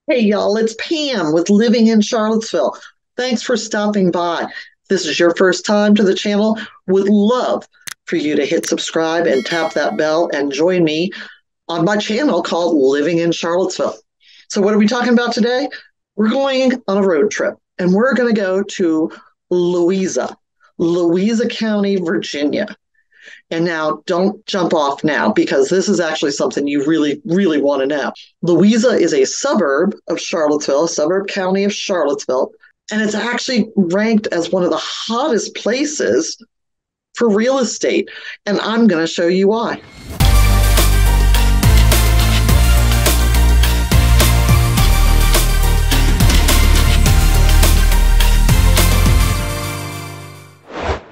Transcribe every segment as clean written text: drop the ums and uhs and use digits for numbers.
Hey y'all, it's Pam with Living in Charlottesville. Thanks for stopping by. If this is your first time to the channel, would love for you to hit subscribe and tap that bell and join me on my channel called Living in Charlottesville. So what are we talking about today? We're going on a road trip and we're going to go to Louisa County, Virginia. And now don't jump off now because this is actually something you really, really want to know. Louisa is a suburb of Charlottesville, a suburb county of Charlottesville, and it's actually ranked as one of the hottest places for real estate. And I'm going to show you why.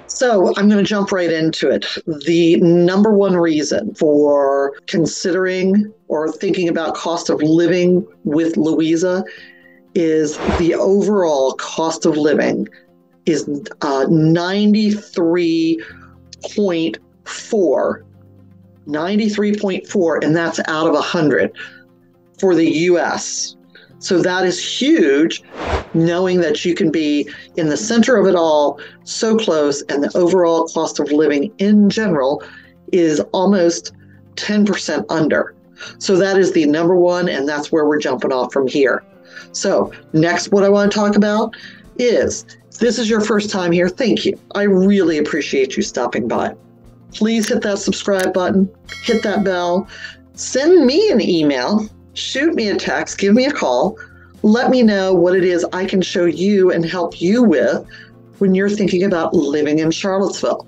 So I'm going to jump right into it. The number one reason for considering or thinking about cost of living with Louisa is the overall cost of living is 93.4, 93.4, and that's out of 100 for the US. So that is huge, knowing that you can be in the center of it all, so close, and the overall cost of living in general is almost 10% under. So that is the number one, and that's where we're jumping off from here. So next, what I want to talk about is, if this is your first time here, thank you. I really appreciate you stopping by. Please hit that subscribe button, hit that bell, send me an email, shoot me a text, give me a call. Let me know what it is I can show you and help you with when you're thinking about living in Charlottesville.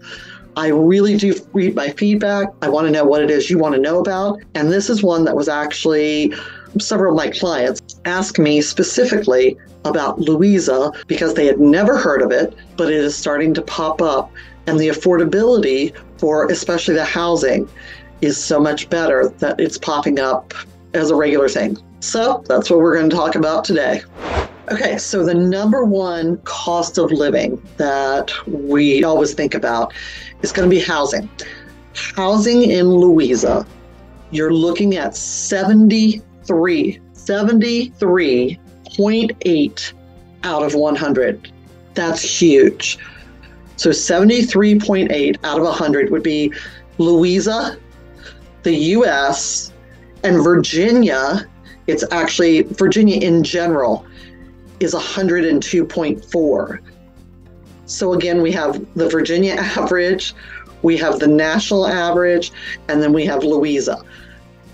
I really do read my feedback. I want to know what it is you want to know about. And this is one that was actually several of my clients asked me specifically about Louisa because they had never heard of it, but it is starting to pop up. And the affordability for especially the housing is so much better that it's popping up as a regular thing. So that's what we're going to talk about today. Okay, so the number one cost of living that we always think about is going to be housing. Housing in Louisa, you're looking at 73.8 out of 100. That's huge. So 73.8 out of 100 would be Louisa, the US, and Virginia. It's actually, Virginia in general is 102.4. So again, we have the Virginia average, we have the national average, and then we have Louisa.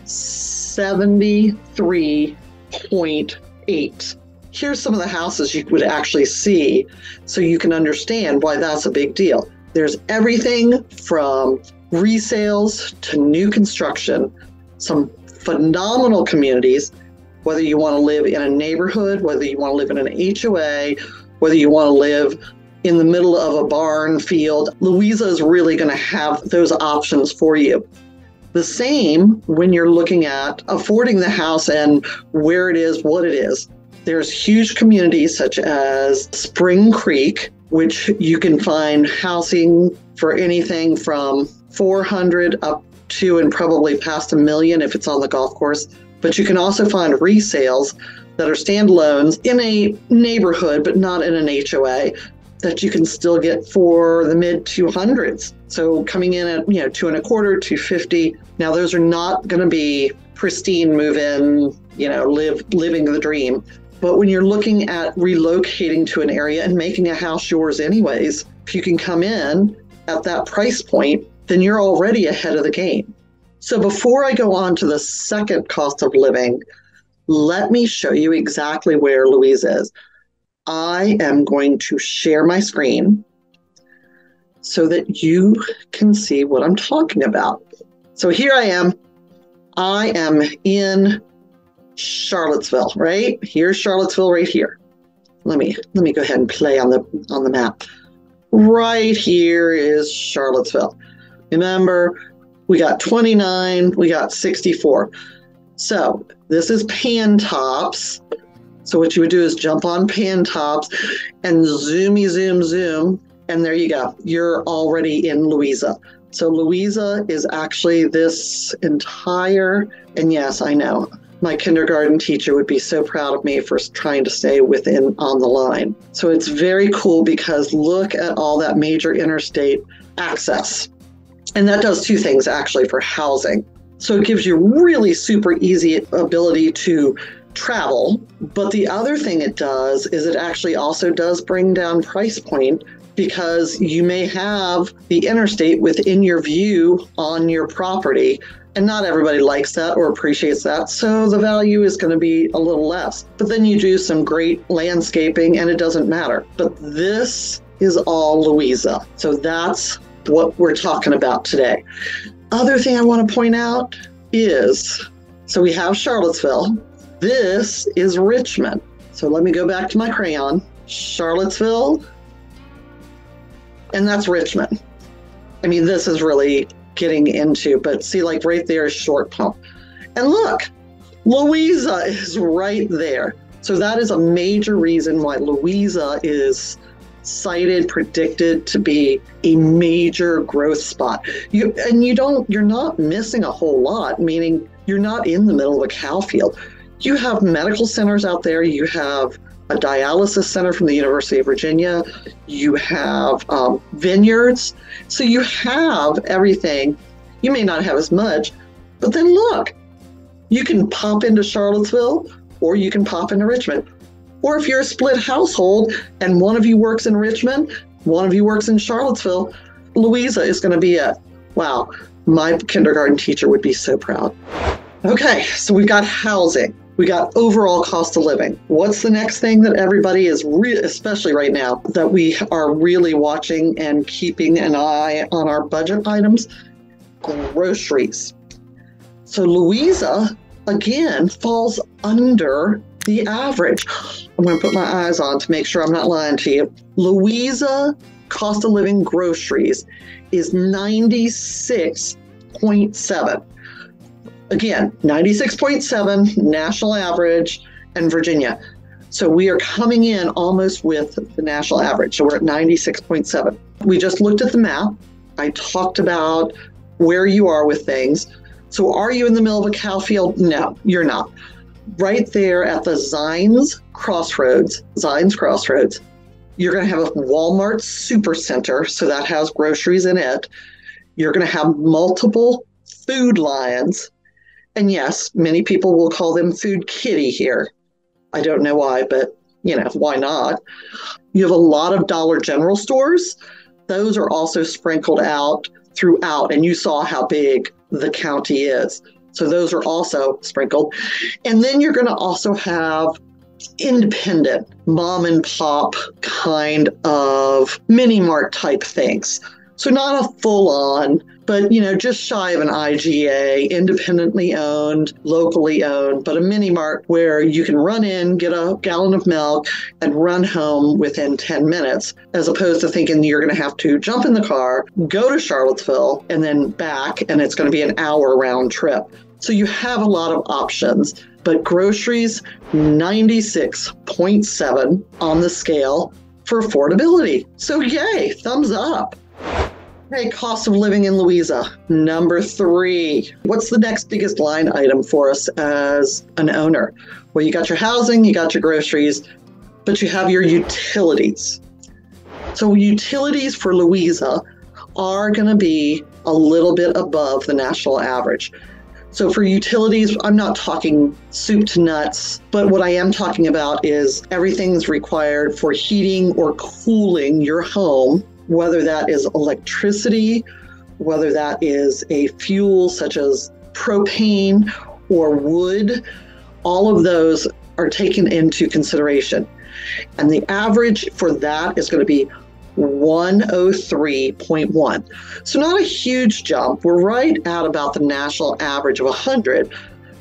73.8. Here's some of the houses you would actually see so you can understand why that's a big deal. There's everything from resales to new construction, some phenomenal communities, whether you want to live in a neighborhood, whether you want to live in an HOA, whether you want to live in the middle of a barn field. Louisa is really going to have those options for you. The same when you're looking at affording the house and where it is, what it is. There's huge communities such as Spring Creek, which you can find housing for anything from 400 up to and probably past $1 million if it's on the golf course. But you can also find resales that are standalones in a neighborhood, but not in an HOA, that you can still get for the mid 200s. So coming in at, $225, $250. Now those are not going to be pristine move-in, living the dream. But when you're looking at relocating to an area and making a house yours anyways, if you can come in at that price point, then you're already ahead of the game. So before I go on to the second cost of living, let me show you exactly where Louisa is. I am going to share my screen so that you can see what I'm talking about. So here I am. I am in Charlottesville, right? Here's Charlottesville right here. Let me go ahead and play on the map. Right here is Charlottesville. Remember, we got 29, we got 64. So this is Pantops. So what you would do is jump on Pantops and zoom, and there you go. You're already in Louisa. So Louisa is actually this entire, and yes, I know, My kindergarten teacher would be so proud of me for trying to stay within on the line. So it's very cool because look at all that major interstate access. And that does two things actually for housing. So it gives you really super easy ability to travel. But the other thing it does is it actually also does bring down price point because you may have the interstate within your view on your property. And not everybody likes that or appreciates that. So the value is going to be a little less. But then you do some great landscaping and it doesn't matter. But this is all Louisa. So that's what we're talking about today. Other thing I want to point out is, so we have Charlottesville. This is Richmond. So let me go back to my crayon. Charlottesville. And that's Richmond. I mean, this is really getting into, but see, like right there is Short Pump. And look, Louisa is right there. So that is a major reason why Louisa is cited, predicted to be a major growth spot. You're not missing a whole lot, meaning you're not in the middle of a cow field. You have medical centers out there. You have a dialysis center from the University of Virginia. You have vineyards. So you have everything. You may not have as much, but then look, you can pop into Charlottesville or you can pop into Richmond. Or if you're a split household and one of you works in Richmond, one of you works in Charlottesville, Louisa is going to be it. Wow, my kindergarten teacher would be so proud. Okay, so we've got housing. We got overall cost of living. What's the next thing that everybody is, especially right now, that we are really watching and keeping an eye on our budget items? Groceries. So Louisa, again, falls under the average. I'm going to put my eyes on to make sure I'm not lying to you. Louisa cost of living groceries is 96.7. Again, 96.7 national average and Virginia. So we are coming in almost with the national average. So we're at 96.7. We just looked at the map. I talked about where you are with things. So are you in the middle of a cow field? No, you're not. Right there at the Zines Crossroads, you're going to have a Walmart Supercenter. So that has groceries in it. You're going to have multiple Food Lions. And yes, many people will call them Food Kitty here. I don't know why, but why not? You have a lot of Dollar General stores. Those are also sprinkled out throughout. And you saw how big the county is. So those are also sprinkled. And then you're going to also have independent mom and pop kind of mini mart type things. So not a full on, but just shy of an IGA, independently owned, locally owned, but a mini mart where you can run in, get a gallon of milk and run home within 10 minutes, as opposed to thinking you're going to have to jump in the car, go to Charlottesville and then back, and it's going to be an hour round trip. So you have a lot of options, but groceries, 96.7 on the scale for affordability. So yay, thumbs up. Okay, cost of living in Louisa, number 3. What's the next biggest line item for us as an owner? Well, you got your housing, you got your groceries, but you have your utilities. So utilities for Louisa are going to be a little bit above the national average. So for utilities, I'm not talking soup to nuts, but what I am talking about is everything's required for heating or cooling your home, whether that is electricity, whether that is a fuel such as propane or wood. All of those are taken into consideration. And the average for that is going to be 103.1. So not a huge jump. We're right at about the national average of 100,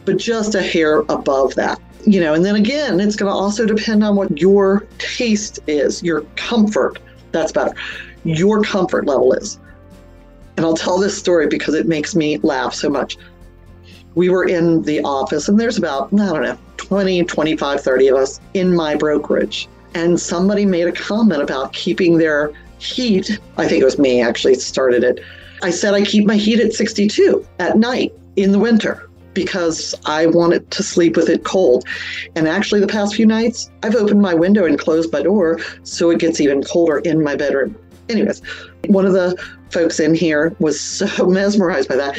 but just a hair above that. And then again, it's going to also depend on what your taste is, your comfort. That's better. Your comfort level is. And I'll tell this story because it makes me laugh so much. We were in the office and there's about, 20, 25, 30 of us in my brokerage. And somebody made a comment about keeping their heat. I think it was me actually started it. I said I keep my heat at 62 at night in the winter. because I wanted to sleep with it cold. And actually the past few nights, I've opened my window and closed my door so it gets even colder in my bedroom. Anyways, one of the folks in here was so mesmerized by that.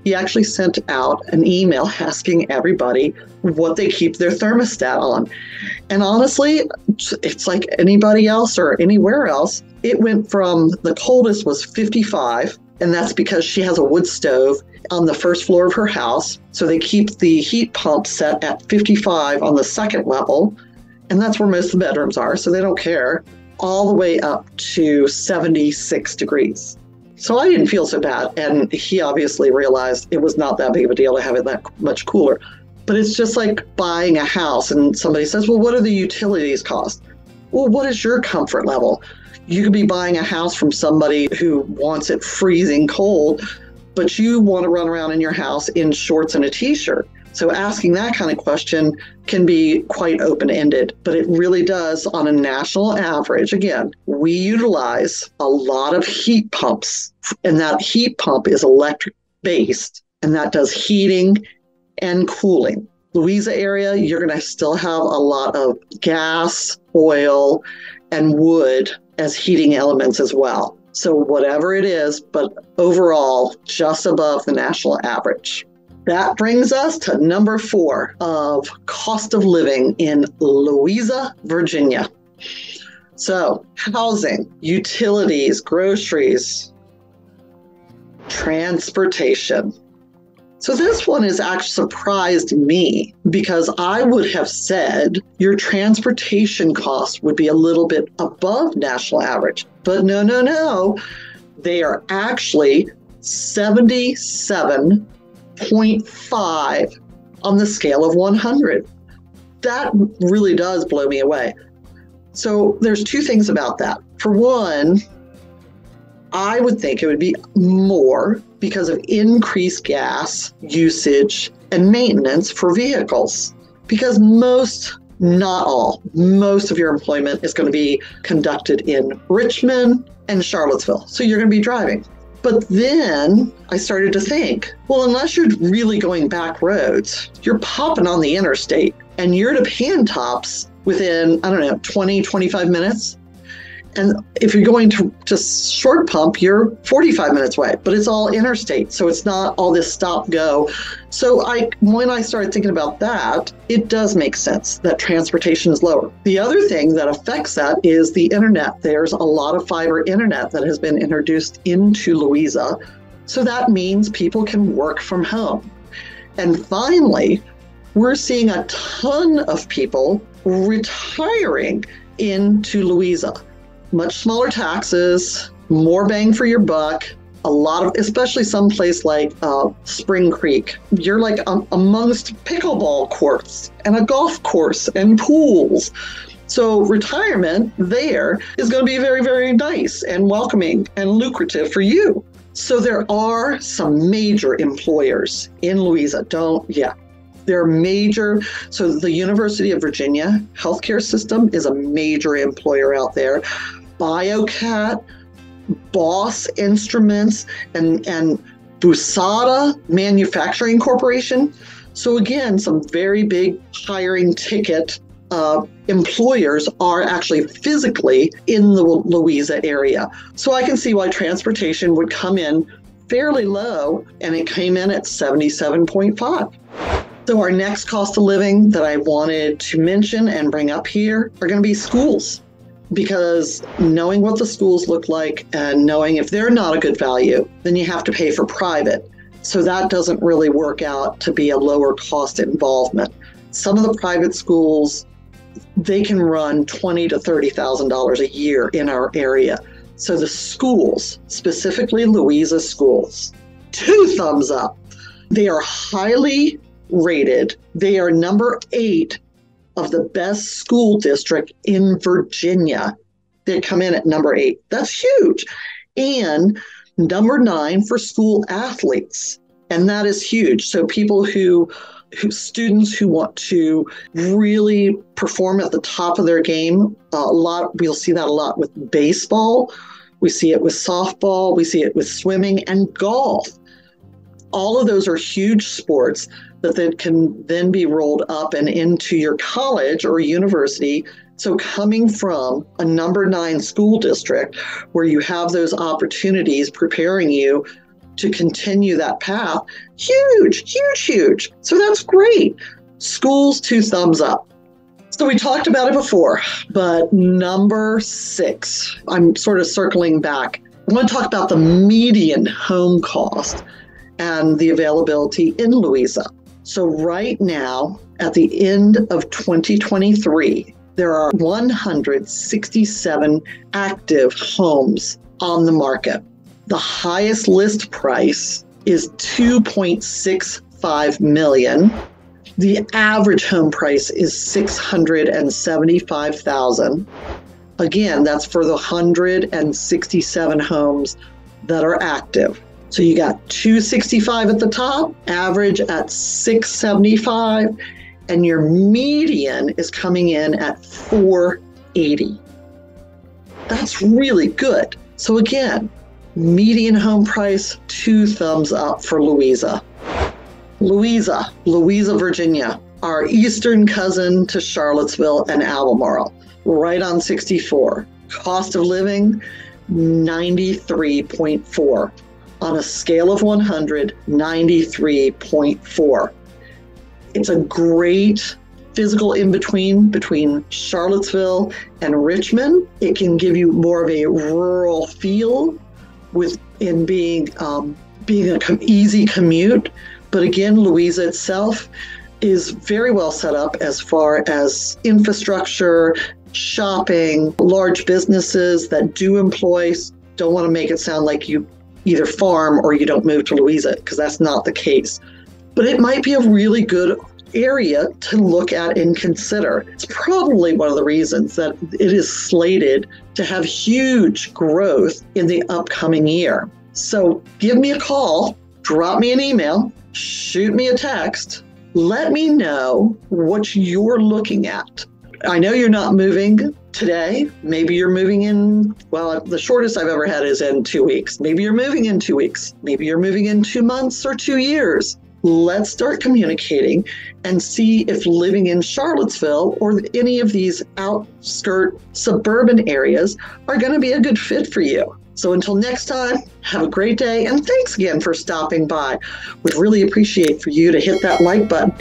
He actually sent out an email asking everybody what they keep their thermostat on. And honestly, it's like anybody else or anywhere else. It went from the coldest was 55, and that's because she has a wood stove on the first floor of her house. So they keep the heat pump set at 55 on the second level, and that's where most of the bedrooms are, so they don't care, all the way up to 76 degrees. So I didn't feel so bad, and he obviously realized it was not that big of a deal to have it that much cooler. But it's just like buying a house and somebody says, well, what do the utilities cost? Well, what is your comfort level? You could be buying a house from somebody who wants it freezing cold, but you want to run around in your house in shorts and a t-shirt. So asking that kind of question can be quite open-ended, but it really does on a national average. Again, we utilize a lot of heat pumps, and that heat pump is electric-based, and that does heating and cooling. Louisa area, you're going to still have a lot of gas, oil, and wood as heating elements as well. So whatever it is, but overall, just above the national average. That brings us to number 4 of cost of living in Louisa, Virginia. So housing, utilities, groceries, transportation. So this one has actually surprised me because I would have said your transportation costs would be a little bit above national average. But no. They are actually 77.5 on the scale of 100. That really does blow me away. So there's 2 things about that. For one, I would think it would be more because of increased gas usage and maintenance for vehicles. Because most of your employment is going to be conducted in Richmond and Charlottesville. So you're going to be driving. But then I started to think, well, unless you're really going back roads, you're popping on the interstate and you're to Pantops within, 20, 25 minutes. And if you're going to just short pump, you're 45 minutes away, but it's all interstate. So it's not all this stop go. So when I started thinking about that, it does make sense that transportation is lower. The other thing that affects that is the internet. There's a lot of fiber internet that has been introduced into Louisa. So that means people can work from home. And finally, we're seeing a ton of people retiring into Louisa. Much smaller taxes, more bang for your buck, a lot of, especially someplace like Spring Creek. You're like amongst pickleball courts and a golf course and pools. So retirement there is going to be very, very nice and welcoming and lucrative for you. So there are some major employers in Louisa. They're major. So the University of Virginia healthcare system is a major employer out there. BioCat, Boss Instruments, and Busada Manufacturing Corporation. So again, some very big hiring ticket employers are actually physically in the Louisa area. So I can see why transportation would come in fairly low, and it came in at 77.5. So our next cost of living that I wanted to mention and bring up here are going to be schools, because knowing what the schools look like and knowing if they're not a good value, then you have to pay for private. So that doesn't really work out to be a lower cost involvement. Some of the private schools, they can run $20,000 to $30,000 a year in our area. So the schools, specifically Louisa schools, 2 thumbs up. They are highly rated. They are number 8 of the best school district in Virginia. They come in at number 8. That's huge. And number 9 for school athletes. And that is huge. So people students who want to really perform at the top of their game, we'll see that a lot with baseball. We see it with softball. We see it with swimming and golf. All of those are huge sports. that can then be rolled up and into your college or university. So coming from a number 9 school district where you have those opportunities preparing you to continue that path, huge, huge, huge. So that's great. Schools, 2 thumbs up. So we talked about it before, but number 6, I'm sort of circling back. I want to talk about the median home cost and the availability in Louisa. So right now, at the end of 2023, there are 167 active homes on the market. The highest list price is $2.65 million. The average home price is $675,000. Again, that's for the 167 homes that are active. So you got 265 at the top, average at 675, and your median is coming in at 480. That's really good. So again, median home price, 2 thumbs up for Louisa. Louisa, Virginia, our eastern cousin to Charlottesville and Albemarle, right on 64. Cost of living, 93.4. On a scale of 100, 93.4. It's a great physical between Charlottesville and Richmond. It can give you more of a rural feel in being an easy commute. But again, Louisa itself is very well set up as far as infrastructure, shopping, large businesses that do employ. Don't want to make it sound like you either farm or you don't move to Louisa, because that's not the case. But it might be a really good area to look at and consider. It's probably one of the reasons that it is slated to have huge growth in the upcoming year. So give me a call, drop me an email, shoot me a text, let me know what you're looking at. I know you're not moving today. Maybe you're moving in, well, the shortest I've ever had is in 2 weeks. Maybe you're moving in 2 weeks. Maybe you're moving in 2 months or 2 years. Let's start communicating and see if living in Charlottesville or any of these outskirt suburban areas are going to be a good fit for you. So until next time, have a great day, and thanks again for stopping by. We'd really appreciate for you to hit that like button